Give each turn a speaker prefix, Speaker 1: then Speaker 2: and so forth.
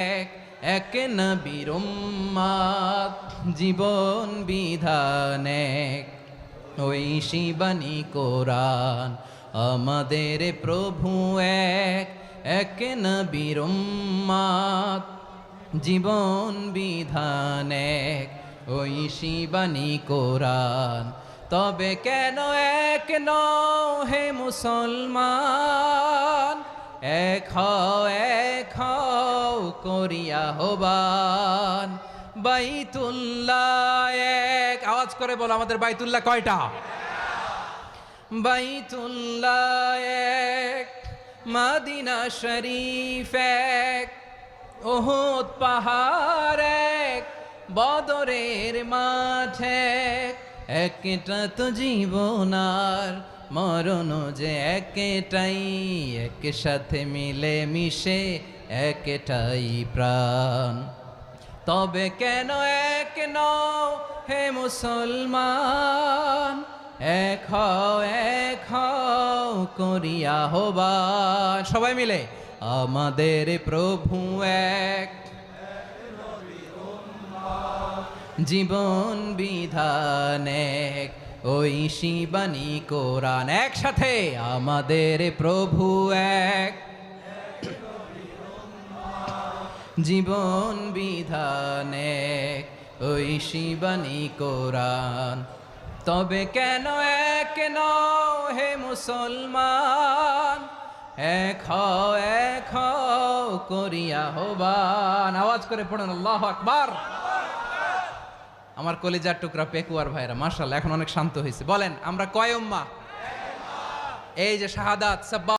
Speaker 1: এক এক নবীর উম্মত জীবন বিধান এক, ওই শিবানী কোরআন আমাদের প্রভু এক এক নবীর উম্মত জীবন বিধান এক, ওই শিবানী কোরআন। তবে কেন এক নও হে মুসলমান, এক হও করিয়া হবান। বাইতুল্লাহ এক, আওয়াজ করে বলো আমাদের বাইতুল্লাহ কয়টা? বাইতুল্লাহ এক, মদিনা শরীফ এক, উহুদ পাহাড় এক, বদরের মাঠ এক। একটা তো জীবন আর মরণ যে একটাই, একসাথে মিলে মিশে একটাই প্রাণ। তবে কেন এক নও হে মুসলমান, এক হও করিয়া হবান। সবাই মিলে আমাদের প্রভু এক, জীবন বিধান এক, ওই শিবানী কোরআন। একসাথে আমাদের প্রভু এক, জীবন বিধান এক, ওই শিবানী কোরআন। তবে কেন এক নও হে মুসলমান, এক হও করিয়া হবান। আওয়াজ করে পড়ুন আল্লাহু আকবার। আমার কলিজার টুকরা পেকুয়ার ভাইরা মাশাআল্লাহ এখন অনেক শান্ত হয়েছে। বলেন আমরা কয় উম্মাহ? এই যে শাহাদাত সাব্বাহ